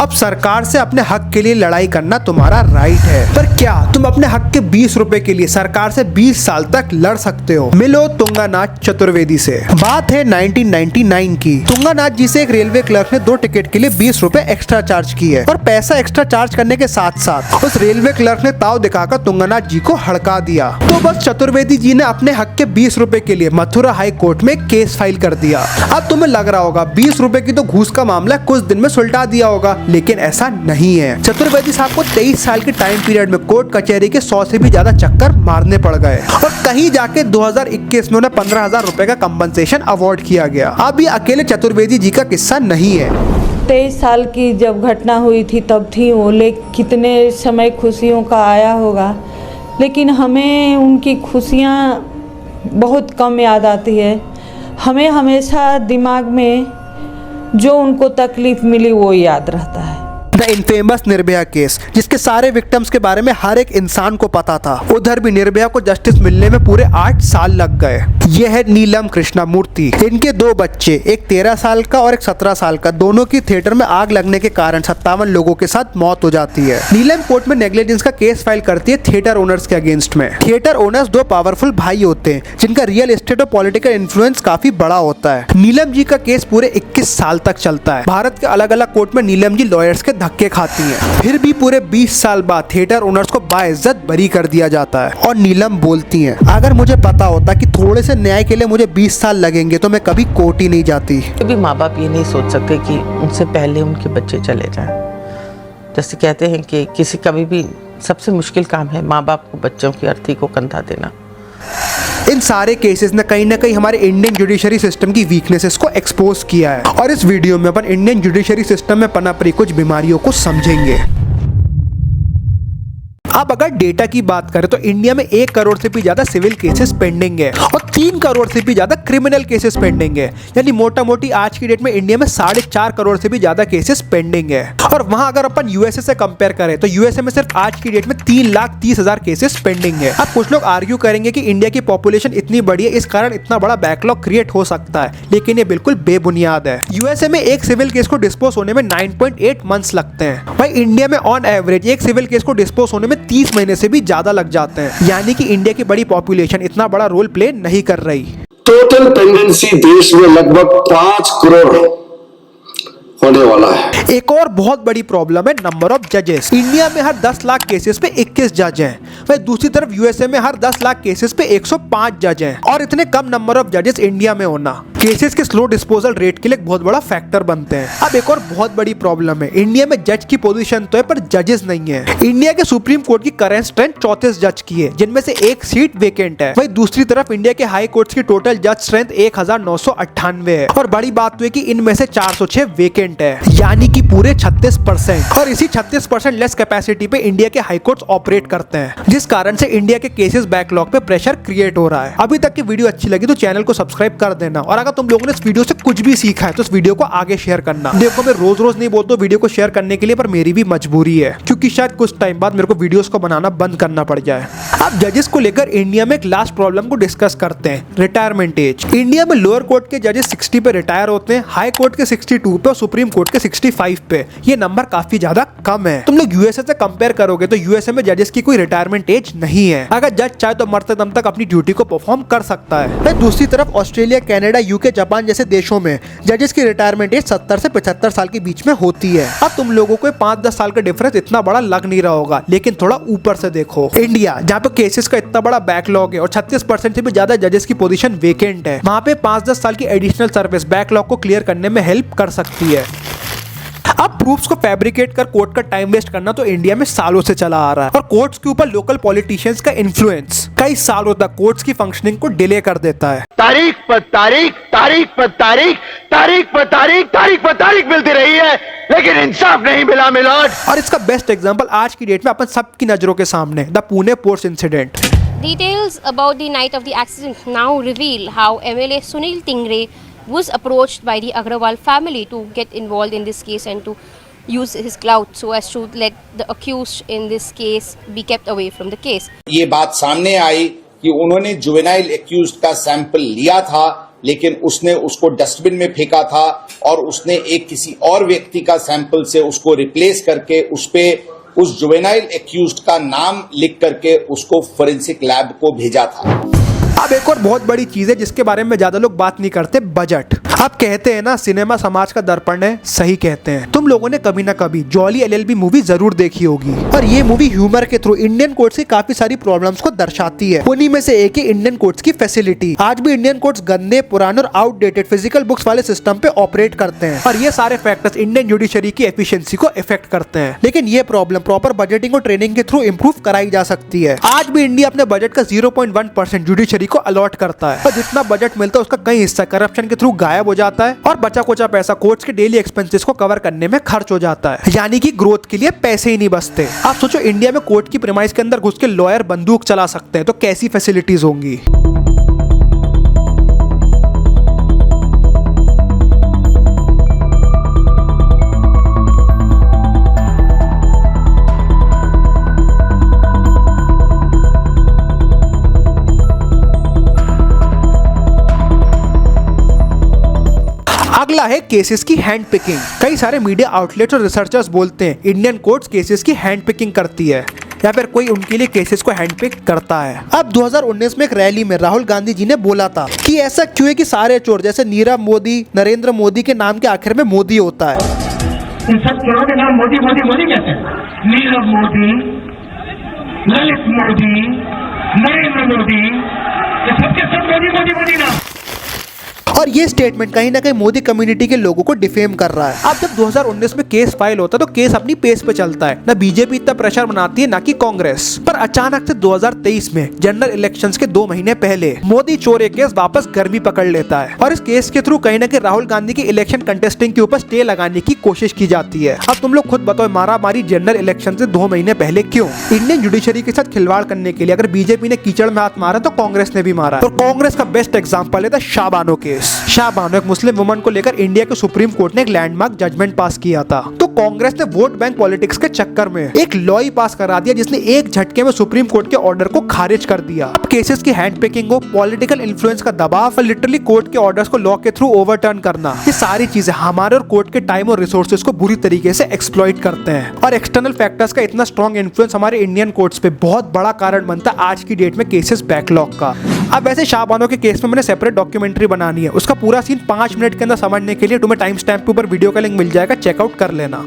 अब सरकार से अपने हक के लिए लड़ाई करना तुम्हारा राइट है, पर क्या तुम अपने हक के 20 रुपए के लिए सरकार से 20 साल तक लड़ सकते हो? मिलो तुंगानाथ चतुर्वेदी से। बात है 1999 की। तुंगानाथ जी से एक रेलवे क्लर्क ने 2 टिकट के लिए 20 रुपए एक्स्ट्रा चार्ज किए और पैसा एक्स्ट्रा चार्ज करने के साथ साथ उस रेलवे क्लर्क ने ताव दिखाकर तुंगानाथ जी को हड़का दिया। तो बस चतुर्वेदी जी ने अपने हक के 20 रुपए के लिए मथुरा हाई कोर्ट में केस फाइल कर दिया। अब तुम्हें लग रहा होगा 20 रुपए की तो घूस का मामला कुछ दिन में सुलटा दिया होगा, लेकिन ऐसा नहीं है। चतुर्वेदी साहब को 23 साल के टाइम पीरियड में कोर्ट कचहरी के 100 से भी ज्यादा चक्कर मारने पड़ गए और कहीं जाके 2021 में उन्हें 15,000 रुपए का कंपनसेशन अवार्ड किया गया। अब ये अकेले चतुर्वेदी जी का किस्सा नहीं है। 23 साल की जब घटना हुई थी तब थी वो, कितने समय खुशियों का आया होगा, लेकिन हमें उनकी खुशियाँ बहुत कम याद आती है। हमें हमेशा दिमाग में जो उनको तकलीफ मिली वो याद रहता है। द इनफेमस निर्भया केस, जिसके सारे विक्टिम्स के बारे में हर एक इंसान को पता था। उधर भी निर्भया को जस्टिस मिलने में पूरे 8 साल लग गए। यह है नीलम कृष्णामूर्ति। इनके 2 बच्चे, एक 13 साल का और एक 17 साल का, दोनों की थिएटर में आग लगने के कारण 57 लोगों के साथ मौत हो जाती है। नीलम कोर्ट में नेग्लिजेंस का केस फाइल करती है थिएटर ओनर्स के अगेंस्ट में। थिएटर ओनर्स 2 पावरफुल भाई होते हैं जिनका रियल एस्टेट और पॉलिटिकल इन्फ्लुएंस काफी बड़ा होता है। नीलम जी का केस पूरे 21 साल तक चलता है। भारत के अलग अलग कोर्ट में नीलम जी लॉयर्स के धक्के खाती हैं। फिर भी पूरे 20 साल बाद थिएटर ओनर्स को बाइज्जत बरी कर दिया जाता है और नीलम बोलती हैं, अगर मुझे पता होता कि थोड़े से न्याय के लिए मुझे 20 साल लगेंगे तो मैं कभी कोर्ट ही नहीं जाती। कभी माँ बाप ये नहीं सोच सकते कि उनसे पहले उनके बच्चे चले जाएं। जैसे कहते हैं कि किसी कभी भी सबसे मुश्किल काम है माँ बाप को बच्चों की अर्थी को कंधा देना। इन सारे केसेस ने कहीं ना कहीं हमारे इंडियन जुडिशरी सिस्टम की वीकनेसेस को एक्सपोज किया है और इस वीडियो में अपन इंडियन जुडिशरी सिस्टम में पनप रही कुछ बीमारियों को समझेंगे। अब अगर डेटा की बात करें तो इंडिया में 1 करोड़ से भी ज्यादा सिविल केसेस पेंडिंग है और 3 करोड़ से भी ज्यादा क्रिमिनल केसेस पेंडिंग है। यानी मोटा मोटी आज की डेट में इंडिया में 4.5 करोड़ से भी ज्यादा केसेस पेंडिंग है। और वहां अगर अपन यूएसए से कंपेयर करें तो यूएसए में सिर्फ आज की डेट में 3,30,000 केसेस पेंडिंग है। अब कुछ लोग आर्ग्यू करेंगे कि इंडिया की पॉपुलेशन इतनी बड़ी है, इस कारण इतना बड़ा बैकलॉग क्रिएट हो सकता है, लेकिन ये बिल्कुल बेबुनियाद है। यूएसए में एक सिविल केस को डिस्पोज होने में 9.8 मंथ्स लगते हैं। भाई इंडिया में ऑन एवरेज एक सिविल केस को डिस्पोज होने में 30 महीने से भी ज्यादा लग जाते हैं। यानी कि इंडिया की बड़ी पॉपुलेशन इतना बड़ा रोल प्ले नहीं कर रही। टोटल प्रेगनेंसी देश में लगभग 5 करोड़ होने वाला है। एक और बहुत बड़ी प्रॉब्लम है नंबर ऑफ जजेस। इंडिया में हर 10 लाख केसेस पे 21 जज हैं। वही दूसरी तरफ यूएसए में हर 10 लाख केसेस पे 105 जज हैं। और इतने कम नंबर ऑफ जजेस इंडिया में होना केसेस के स्लो डिस्पोजल रेट के लिए एक बहुत बड़ा फैक्टर बनते हैं। अब एक और बहुत बड़ी प्रॉब्लम है, इंडिया में जज की पोजीशन तो है पर जजेस नहीं है। इंडिया के सुप्रीम कोर्ट की करेंट स्ट्रेंथ 34 जज की है, जिनमें से एक सीट वेकेंट है। वही दूसरी तरफ इंडिया के हाई कोर्ट्स की टोटल जज स्ट्रेंथ 1998 है और बड़ी बात तो है कि इनमें से 406 वेकेंट है, यानी कि पूरे 36%। और इसी 36% लेस कैपेसिटी पे इंडिया के हाई कोर्ट्स ऑपरेट करते हैं, जिस कारण से इंडिया के केसेस बैकलॉग पे प्रेशर क्रिएट हो रहा है। अभी तक की वीडियो अच्छी लगी तो चैनल को सब्सक्राइब कर देना और अगर तुम लोगों ने इस वीडियो से कुछ भी सीखा है तो इस वीडियो को आगे शेयर करना। देखो मैं रोज रोज नहीं बोलता वीडियो को शेयर करने के लिए, पर मेरी भी मजबूरी है क्योंकि शायद कुछ टाइम बाद मेरे को वीडियोस को बनाना बंद करना पड़ जाए। अब जजेस को लेकर इंडिया में एक लास्ट प्रॉब्लम को डिस्कस करते हैं, रिटायरमेंट एज। इंडिया में लोअर कोर्ट के जजेस 60 पे रिटायर होते हैं, हाई कोर्ट के 62 पे और सुप्रीम कोर्ट के 65 पे। ये नंबर काफी ज्यादा कम है। तुम लोग यूएसए से कंपेयर करोगे तो यूएसए में जजेस की कोई रिटायरमेंट एज नहीं है। अगर जज चाहे तो मरते दम तक अपनी ड्यूटी को परफॉर्म कर सकता है। दूसरी तरफ ऑस्ट्रेलिया, कनाडा, यूके, जापान जैसे देशों में जजेस की रिटायरमेंट एज 70 से 75 साल के बीच में होती है। अब तुम लोगों को 5-10 साल का डिफरेंस इतना बड़ा लग नहीं रहा होगा, लेकिन थोड़ा ऊपर से देखो। इंडिया जहाँ पे केसेस का इतना बड़ा बैकलॉग है और 36% से भी ज्यादा जजेस की पोजीशन वेकेंट है, वहाँ पे 5-10 साल की एडिशनल सर्विस बैकलॉग को क्लियर करने में हेल्प कर सकती है। अब प्रूफ्स को फैब्रिकेट कर कोर्ट का टाइम वेस्ट करना तो इंडिया में सालों से चला आ रहा है और कोर्ट्स के ऊपर लोकल पॉलिटिशियंस का इन्फ्लुएंस कई सालों तक कोर्ट्स की फंक्शनिंग को डिले कर देता है। तारीख पर तारीख, तारीख पर तारीख, तारीख पर तारीख, तारीख पर तारीख मिलती रही है, लेकिन इंसाफ नहीं मिला मिलोड। और इसका बेस्ट एग्जांपल आज की डेट में अपन सबकी नजरों के सामने the Pune ports incident. Details about the night of the accident now reveal how MLA Sunil Tingre was approached by the Agrawal family to get involved in this case and to use his clout so as to let the accused in this case be kept away from the case. ये बात सामने आई कि उन्होंने juvenile accused का sample लिया था, लेकिन उसने उसको डस्टबिन में फेंका था और उसने एक किसी और व्यक्ति का सैंपल से उसको रिप्लेस करके उस पे उस जुवेनाइल एक्यूज्ड का नाम लिख करके उसको फोरेंसिक लैब को भेजा था। अब एक और बहुत बड़ी चीज है जिसके बारे में ज्यादा लोग बात नहीं करते, बजट। आप कहते हैं ना सिनेमा समाज का दर्पण है, सही कहते हैं। तुम लोगों ने कभी ना कभी जॉली एलएलबी मूवी जरूर देखी होगी और ये मूवी ह्यूमर के थ्रू इंडियन कोर्ट्स की काफी सारी प्रॉब्लम्स को दर्शाती है। उन्हीं में से एक है इंडियन कोर्ट्स की फैसिलिटी। आज भी इंडियन कोर्ट्स गंदे, पुराने और आउटडेटेड फिजिकल बुक्स वाले सिस्टम पे ऑपरेट करते हैं और ये सारे फैक्टर्स इंडियन जुडिशरी की एफिशिएंसी को इफेक्ट करते हैं। लेकिन ये प्रॉब्लम प्रॉपर बजटिंग और ट्रेनिंग के थ्रू इंप्रूव कराई जा सकती है। आज भी इंडिया अपने बजट का 0.1% जुडिशरी को अलॉट करता है और जितना बजट मिलता है उसका कई हिस्सा करप्शन के थ्रू गायब हो जाता है और बचा कुचा पैसा कोर्ट्स के डेली एक्सपेंसेस को कवर करने में खर्च हो जाता है। यानी कि ग्रोथ के लिए पैसे ही नहीं बचते। आप सोचो इंडिया में कोर्ट की प्रीमाइस के अंदर घुस के लॉयर बंदूक चला सकते हैं तो कैसी फैसिलिटीज होंगी। अगला है केसेस की हैंड पिकिंग। कई सारे मीडिया आउटलेट्स और रिसर्चर्स बोलते हैं इंडियन कोर्ट्स केसेस की हैंड पिकिंग करती है या फिर कोई उनके लिए केसेस को हैंड पिक करता है। अब 2019 में एक रैली में राहुल गांधी जी ने बोला था कि ऐसा क्यों है कि सारे चोर जैसे नीरव मोदी, नरेंद्र मोदी के नाम के आखिर में मोदी होता है। इन सब चोरों के नाम मोदी मोदी मोदी कहते हैं। नीरव मोदी, ललित मोदी, नरेंद्र मोदी, ये सबके सब मोदी मोदी मोदी नाम। और ये स्टेटमेंट कहीं ना कहीं मोदी कम्युनिटी के लोगों को डिफेम कर रहा है। अब जब 2019 में केस फाइल होता है तो केस अपनी पेस पे चलता है, ना बीजेपी इतना प्रेशर बनाती है ना कि कांग्रेस। पर अचानक से 2023 में जनरल इलेक्शंस के 2 महीने पहले मोदी चोर एक केस वापस गर्मी पकड़ लेता है और इस केस के थ्रू कहीं ना कहीं राहुल गांधी की इलेक्शन कंटेस्टिंग के ऊपर स्टे लगाने की कोशिश की जाती है। अब तुम लोग खुद बताओ मारा मारी जनरल इलेक्शन से 2 महीने पहले क्यों? इंडियन जुडिशरी के साथ खिलवाड़ करने के लिए। अगर बीजेपी ने कीचड़ में हाथ मारा तो कांग्रेस ने भी मारा। और कांग्रेस का बेस्ट एग्जाम्पल है द शाहबानो केस। शाहबानो एक मुस्लिम वुमन को लेकर इंडिया के सुप्रीम कोर्ट ने एक लैंडमार्क जजमेंट पास किया था। तो कांग्रेस ने वोट बैंक पॉलिटिक्स के चक्कर में एक लॉ ही पास करा दिया जिसने एक झटके में सुप्रीम कोर्ट के ऑर्डर को खारिज कर दिया। अब केसेस की हैंड पिकिंग हो, पॉलिटिकल इन्फ्लुएंस का दबाव और लिटरली कोर्ट के ऑर्डर्स को लॉ के थ्रू ओवरटर्न करना, ये सारी चीजें हमारे और कोर्ट के टाइम और रिसोर्सेज को बुरी तरीके से एक्सप्लॉइट करते हैं। और एक्सटर्नल फैक्टर्स का इतना स्ट्रॉन्ग इन्फ्लुएंस हमारे इंडियन कोर्ट्स पे बहुत बड़ा कारण बनता है आज की डेट में केसेस बैकलॉग का। अब वैसे शाहबानो के केस में मैंने सेपरेट डॉक्यूमेंट्री बनानी है, उसका पूरा सीन 5 मिनट के अंदर समझने के लिए तुम्हें टाइम स्टैम्प के ऊपर वीडियो का लिंक मिल जाएगा, चेकआउट कर लेना।